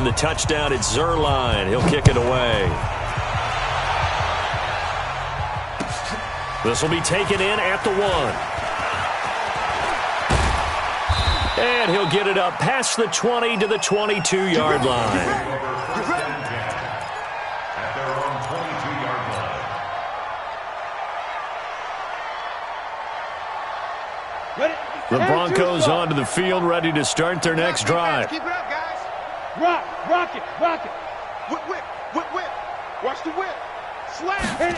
after the touchdown. It's Zerline. He'll kick it away. This will be taken in at the 1. And he'll get it up past the 20 to the 22-yard line. The Broncos onto the field, ready to start their next drive. Keep it up, guys. Rock it. Whip. Watch the whip. Slam.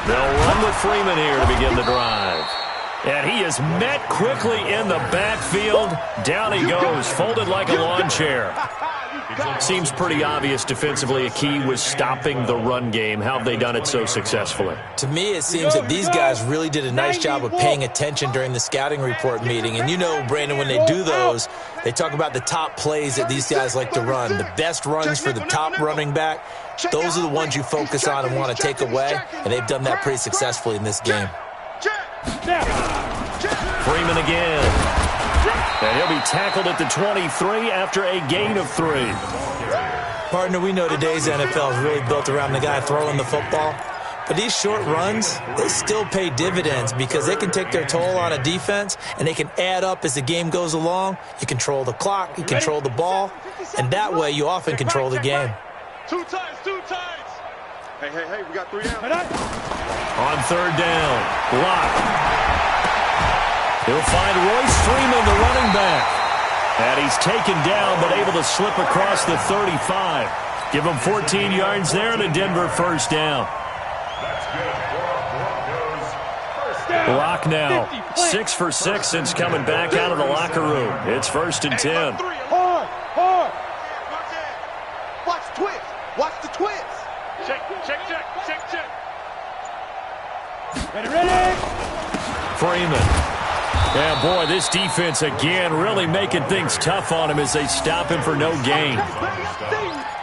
They'll run with Freeman here to begin the drive. And he is met quickly in the backfield. Down he goes, folded like a lawn chair. Seems pretty obvious defensively a key was stopping the run game. How have they done it so successfully? To me, it seems that these guys really did a nice job of paying attention during the scouting report meeting. And you know, Brandon, when they do those, they talk about the top plays that these guys like to run. The best runs for the top running back, those are the ones you focus on and want to take away. And they've done that pretty successfully in this game. Freeman again. And he'll be tackled at the 23 after a gain of 3. Partner, we know today's NFL is really built around the guy throwing the football. But these short runs, they still pay dividends because they can take their toll on a defense and they can add up as the game goes along. You control the clock, you control the ball, and that way you often control the game. Two times. Hey, we got 3 down. On 3rd down, block. He'll find Royce Freeman, the running back. And he's taken down, but able to slip across the 35. Give him 14 yards there and a Denver first down. Block now. 6 for 6 since coming back out of the locker room. It's 1st and 10. Hard. Watch the twist. Check. Ready. Freeman. Yeah, boy, this defense again really making things tough on him as they stop him for no gain.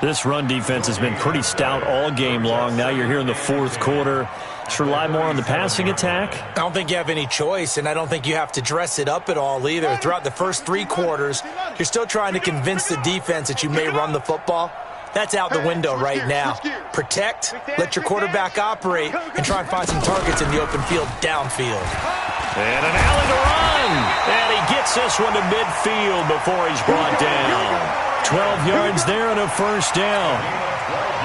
This run defense has been pretty stout all game long. Now you're here in the 4th quarter. Should rely more on the passing attack? I don't think you have any choice, and I don't think you have to dress it up at all either. Throughout the first 3 quarters, you're still trying to convince the defense that you may run the football. That's out the window right now. Protect, let your quarterback operate, and try and find some targets in the open field downfield. And an alley to run. And he gets this one to midfield before he's brought down. 12 yards there and a first down.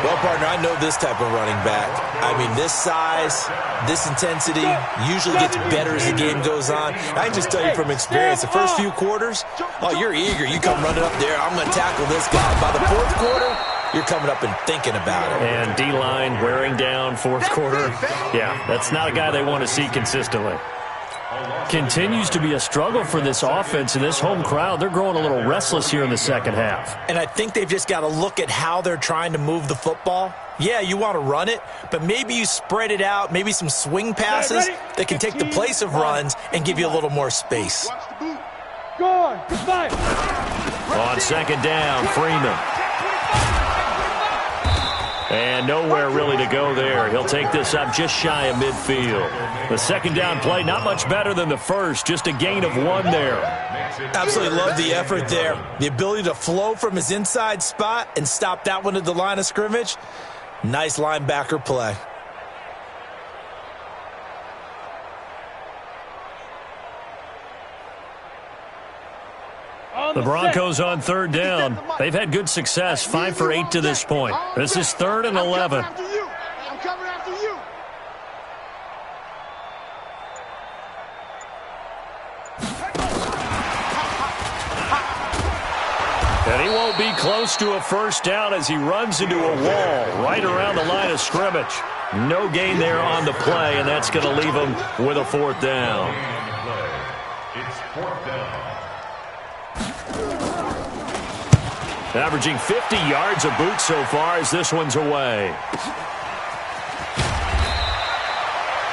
Well, partner, I know this type of running back. I mean, this size, this intensity usually gets better as the game goes on. I can just tell you from experience, the first few quarters, you're eager. You come running up there, I'm going to tackle this guy. By the 4th quarter, you're coming up and thinking about it. And D-line wearing down 4th quarter. Yeah, that's not a guy they want to see consistently. Continues to be a struggle for this offense and this home crowd. They're growing a little restless here in the second half. And I think they've just got to look at how they're trying to move the football. Yeah, you want to run it, but maybe you spread it out, maybe some swing passes that can take the place of runs and give you a little more space. On 2nd down, Freeman. And nowhere really to go there. He'll take this up just shy of midfield. The 2nd down play, not much better than the first. Just a gain of 1 there. Absolutely love the effort there. The ability to flow from his inside spot and stop that one at the line of scrimmage. Nice linebacker play. The Broncos on 3rd down. They've had good success, 5 for 8 to this point. This is 3rd and 11. I'm coming after you. And he won't be close to a first down as he runs into a wall right around the line of scrimmage. No gain there on the play, and that's going to leave him with a 4th down. It's 4th down. Averaging 50 yards a boot so far as this one's away.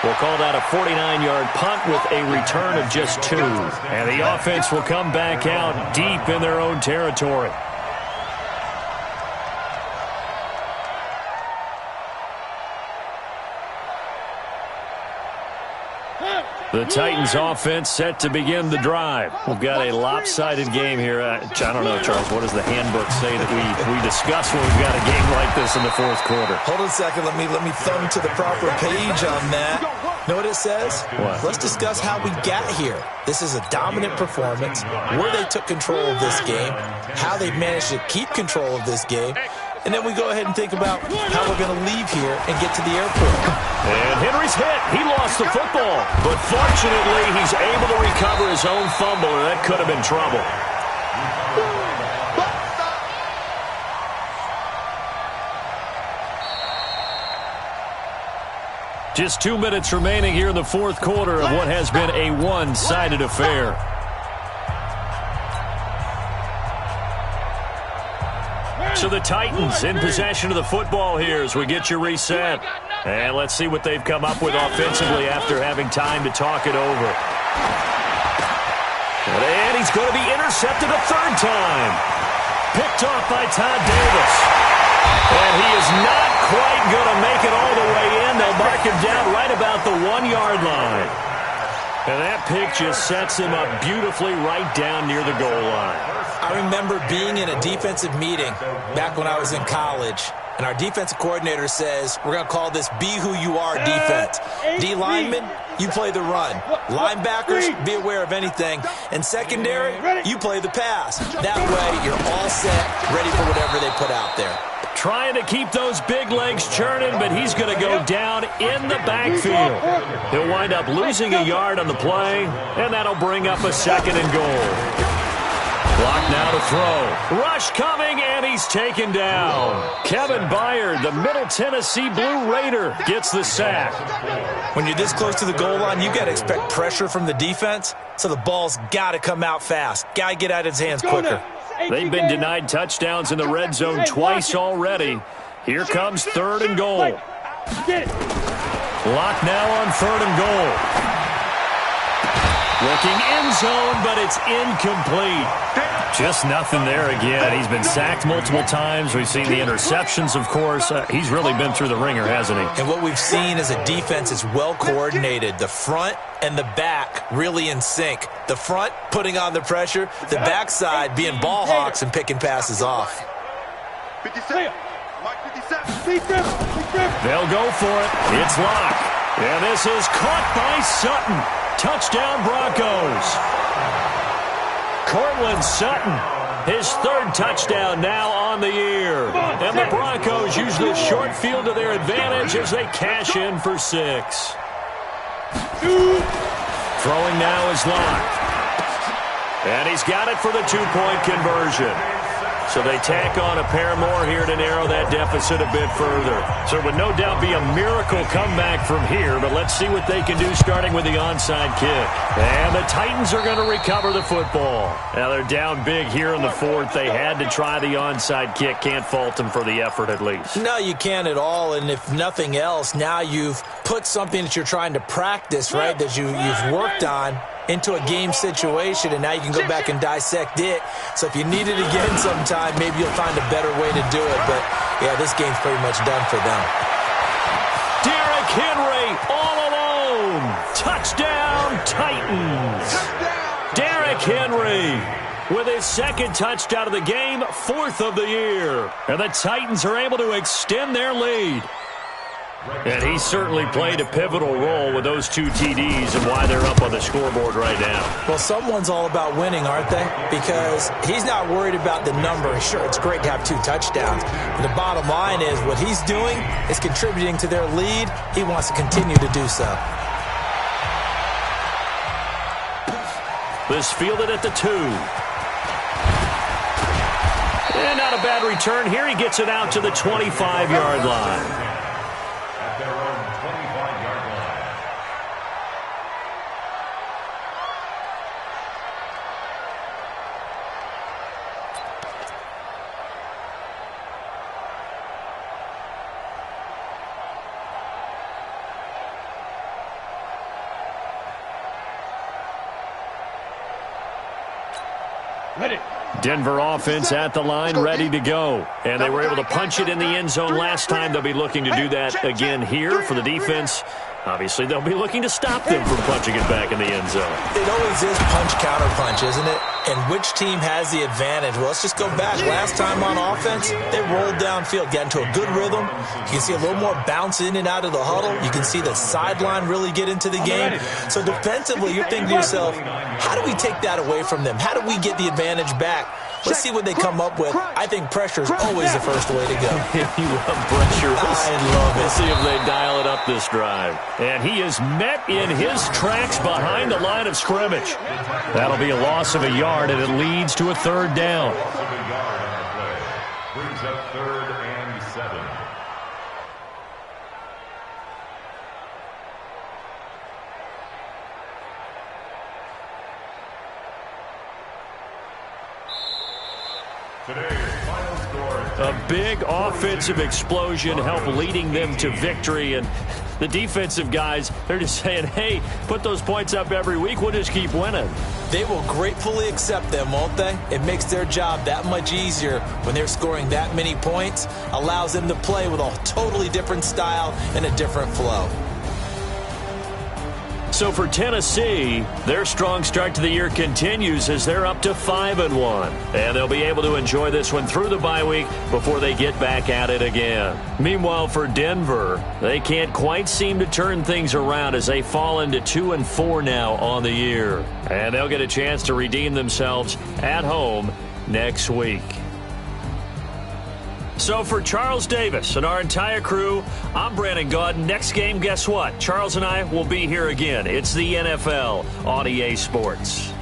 We'll call that a 49-yard punt with a return of just 2. And the offense will come back out deep in their own territory. The Titans offense set to begin the drive. We've got a lopsided game here. I don't know, Charles, what does the handbook say that we discuss when we've got a game like this in the fourth quarter? Hold on a second. Let me thumb to the proper page on that. Know what it says? What? Let's discuss how we got here. This is a dominant performance, where they took control of this game, how they managed to keep control of this game, and then we go ahead and think about how we're going to leave here and get to the airport. And Henry's hit. He lost the football. But fortunately, he's able to recover his own fumble, or that could have been trouble. Just 2 minutes remaining here in the fourth quarter of what has been a one-sided affair. So the Titans in possession of the football here as we get you reset. And let's see what they've come up with offensively after having time to talk it over. And he's going to be intercepted a third time. Picked off by Todd Davis. And he is not quite going to make it all the way in. They'll mark him down right about the 1-yard line. And that pick just sets him up beautifully right down near the goal line. I remember being in a defensive meeting back when I was in college, and our defensive coordinator says, we're going to call this be who you are defense. D linemen, you play the run. Linebackers, be aware of anything. And secondary, you play the pass. That way, you're all set, ready for whatever they put out there. Trying to keep those big legs churning, but he's going to go down in the backfield. He'll wind up losing a yard on the play, and that'll bring up a second and goal. Clock now to throw. Rush coming, and he's taken down. Kevin Byard, the Middle Tennessee Blue Raider, gets the sack. When you're this close to the goal line, you got to expect pressure from the defense, so the ball's got to come out fast. Got to get out of his hands quicker. They've been denied touchdowns in the red zone twice already. Here comes third and goal. Clock now on third and goal. Looking end zone, but it's incomplete. Just nothing there again. He's been sacked multiple times. We've seen the interceptions, of course. He's really been through the ringer, hasn't he? And what we've seen is a defense that's well coordinated. The front and the back really in sync. The front putting on the pressure. The backside being ball hawks and picking passes off. They'll go for it. It's locked. And this is caught by Sutton. Touchdown Broncos. Cortland Sutton, his third touchdown now on the year. And the Broncos use this short field to their advantage as they cash in for 6. Throwing now is locked. And he's got it for the 2-point conversion. So they tack on a pair more here to narrow that deficit a bit further. So it would no doubt be a miracle comeback from here, but let's see what they can do starting with the onside kick. And the Titans are going to recover the football. Now they're down big here in the fourth. They had to try the onside kick. Can't fault them for the effort at least. No, you can't at all. And if nothing else, now you've put something that you're trying to practice, right, that you've worked on into a game situation, and now you can go back and dissect it. So if you need it again sometime, maybe you'll find a better way to do it. But, yeah, this game's pretty much done for them. Derrick Henry all alone. Touchdown, Titans. Derrick Henry with his second touchdown of the game, 4th of the year. And the Titans are able to extend their lead. And he certainly played a pivotal role with those 2 TDs and why they're up on the scoreboard right now. Well, someone's all about winning, aren't they? Because he's not worried about the number. Sure, it's great to have 2 touchdowns. But the bottom line is what he's doing is contributing to their lead. He wants to continue to do so. This fielded at the 2. And not a bad return here. He gets it out to the 25-yard line. Denver offense at the line, ready to go. And they were able to punch it in the end zone last time. They'll be looking to do that again here for the defense. Obviously, they'll be looking to stop them from punching it back in the end zone. It always is punch-counter-punch, isn't it? And which team has the advantage? Well, let's just go back. Last time on offense, they rolled downfield, got into a good rhythm. You can see a little more bounce in and out of the huddle. You can see the sideline really get into the game. So defensively, you're thinking to yourself, how do we take that away from them? How do we get the advantage back? Let's see what they come up with. I think pressure is always the first way to go. You love pressure. I love it. We'll see if they dial it up this drive. And he is met in his tracks behind the line of scrimmage. That'll be a loss of a yard, and it leads to a third down. Brings up 3rd and 7. A big offensive explosion helped leading them to victory, and the defensive guys, they're just saying, hey, put those points up every week, we'll just keep winning. They will gratefully accept them, won't they? It makes their job that much easier when they're scoring that many points, allows them to play with a totally different style and a different flow. So for Tennessee, their strong start to the year continues as they're up to 5-1. And they'll be able to enjoy this one through the bye week before they get back at it again. Meanwhile, for Denver, they can't quite seem to turn things around as they fall into 2-4 now on the year. And they'll get a chance to redeem themselves at home next week. So for Charles Davis and our entire crew, I'm Brandon Gaudin. Next game, guess what? Charles and I will be here again. It's the NFL on EA Sports.